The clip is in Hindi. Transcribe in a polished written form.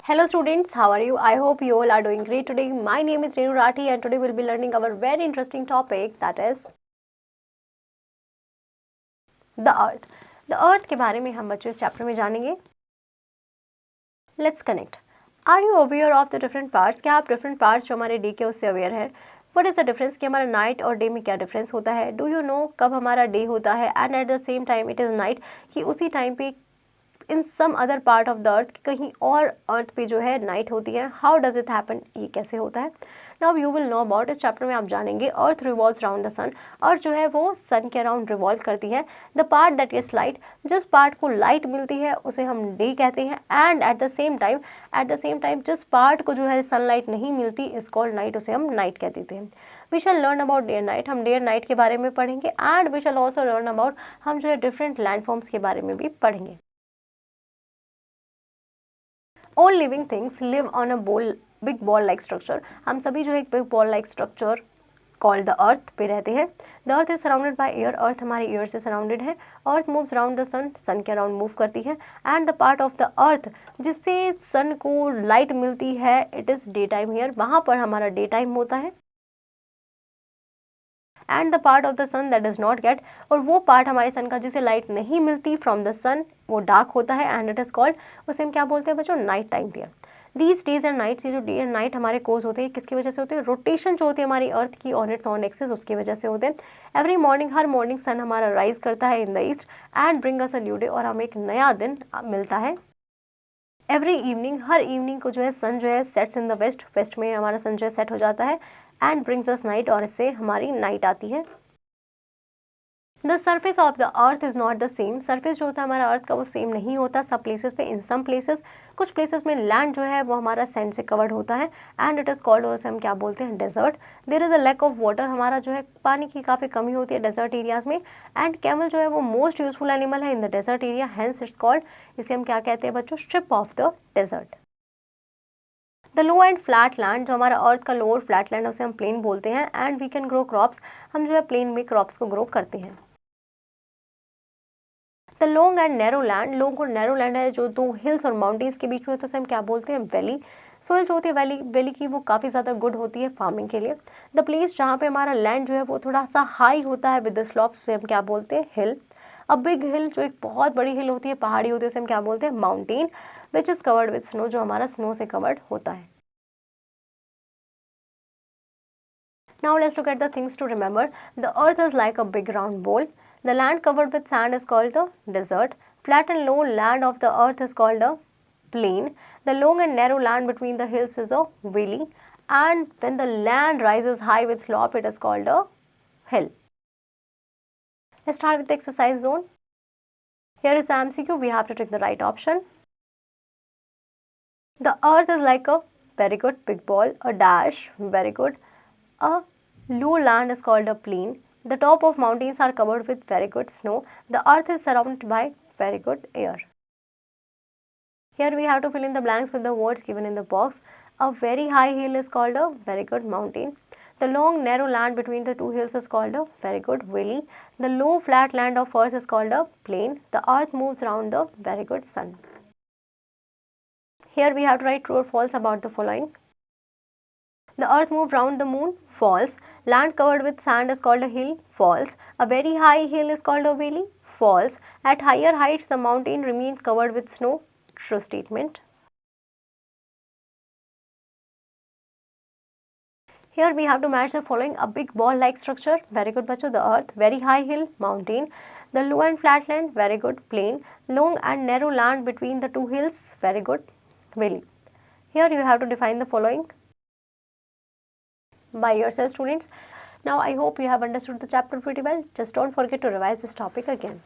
Hello students, how are you? I hope you all are doing great today. My name is Renu Rathi and today we'll be learning our very interesting topic, that is the earth. The earth के बारे में हम बच्चों इस चैप्टर में जानेंगे. Let's connect. Are you aware of the different parts? क्या आप different parts जो हमारे डे के उससे अवेयर है? What is the difference कि हमारा नाइट और डे में क्या डिफरेंस होता है? Do you know कब हमारा डे होता है and at the same time it is night, कि उसी टाइम पे in some other part of the earth, कहीं और अर्थ पे जो है नाइट होती है. हाउ डज इट हैपन, ये कैसे होता है? Now you will know about. इस चैप्टर में आप जानेंगे अर्थ रिवॉल्व्स अराउंड द सन. अर्थ जो है वो सन के अराउंड रिवॉल्व करती है. The part that is light, जिस पार्ट को लाइट मिलती है उसे हम डे कहते हैं. And at the same time जिस पार्ट को जो है सनलाइट नहीं मिलती इज कॉल्ड नाइट, उसे हम नाइट कह देते हैं. We shall learn about day and night. हम डे एंड नाइट के बारे में पढ़ेंगे. And we shall also learn about, हम जो है डिफरेंट लैंडफॉर्म्स के बारे में भी पढ़ेंगे. All living things live on a big ball like structure. हम सभी जो है एक big ball like structure called the earth पे रहते हैं. The earth is surrounded by air. Earth हमारे एयर से सराउंडेड है. Earth moves around the sun. Sun के अराउंड मूव करती है. And the part of the earth जिससे सन को लाइट मिलती है it is day time here. वहाँ पर हमारा डे टाइम होता है. And the part of the sun that does not gate, और वो पार्ट हमारे सन का जिसे लाइट नहीं मिलती फ्रॉम द सन, वो डार्क होता है. एंड इट इज कॉल्ड, उसे हम क्या बोलते हैं बच्चों? नाइट टाइम दिया. दीज डेज एंड नाइट्स, ये जो डे एंड नाइट हमारे कोर्स होते हैं किसकी वजह से होते हैं? रोटेशन जो होती है हमारी अर्थ की ऑन इट्स ऑन एक्सिस, उसकी वजह से होते हैं. एवरी मॉर्निंग, हर मॉर्निंग सन हमारा राइज करता है in the east and bring us a new day, और हमें एक नया दिन मिलता है. एवरी इवनिंग, हर इवनिंग को जो है सन जो है sets in the west. West में हमारा सन जो है सेट हो जाता है. एंड ब्रिंग्स अस नाइट, और इससे हमारी नाइट आती है. The surface of the earth is not the same. Surface जो होता है हमारा अर्थ का वो सेम नहीं होता सब प्लेसेस पे. इन सम प्लेसेस, कुछ प्लेसेस में लैंड जो है वो हमारा सैंड से कवर्ड होता है. एंड इट इज़ कॉल्ड, उसे हम क्या बोलते हैं? Desert. There is a lack of water. हमारा जो है पानी की काफ़ी कमी होती है डेजर्ट एरियाज़ में. एंड कैमल जो है वो मोस्ट यूजफुल एनिमल है in the desert area. Hence it's called, इसे हम क्या कहते हैं बच्चों? Strip of the desert. The low and flat land, जो हमारा अर्थ का लो और फ्लैट लैंड उसे हम प्लेन बोलते हैं. And we can grow crops, हम जो है प्लेन में क्रॉप्स को ग्रो करते हैं. The long and narrow land, long और नैरो लैंड है जो दो हिल्स और माउंटेन्स के बीच में, तो उसे हम क्या बोलते हैं? वैली. सोइल जो होती है वैली की वो काफ़ी ज़्यादा गुड होती है फार्मिंग के लिए. द प्लेस जहाँ पे हमारा लैंड जो है वो थोड़ा सा हाई होता है विद द स्लॉप्स, उसे हम क्या बोलते हैं? हिल. अ बिग हिल, जो एक बहुत बड़ी हिल होती है, पहाड़ी होती है, उसे हम क्या बोलते हैं? Mountain. Which is covered with snow, जो हमारा स्नो से कवर्ड होता है. Now let's look at the things to remember. The earth is like a big round bowl. The land covered with sand is called the desert. Flat and low land of the earth is called a plain. The long and narrow land between the hills is a valley. And when the land rises high with slope, it is called a hill. Let's start with the exercise zone. Here is the MCQ. We have to take the right option. The earth is like a very good big ball. A dash, very good. A low land is called a plain. The top of mountains are covered with very good snow. The earth is surrounded by very good air. Here we have to fill in the blanks with the words given in the box. A very high hill is called a very good mountain. The long narrow land between the two hills is called a very good valley. The low flat land of earth is called a plain. The earth moves around the very good sun. Here we have to write true or false about the following. The earth moved round the moon. False. Land covered with sand is called a hill. False. A very high hill is called a valley. False. At higher heights the mountain remains covered with snow. True statement. Here we have to match the following. A big ball like structure. Very good bachcho. The earth. Very high hill. Mountain. The low and flat land. Very good. Plain. Long and narrow land between the two hills. Very good. Valley. Here you have to define the following by yourself, students. Now I hope you have understood the chapter pretty well. Just don't forget to revise this topic again.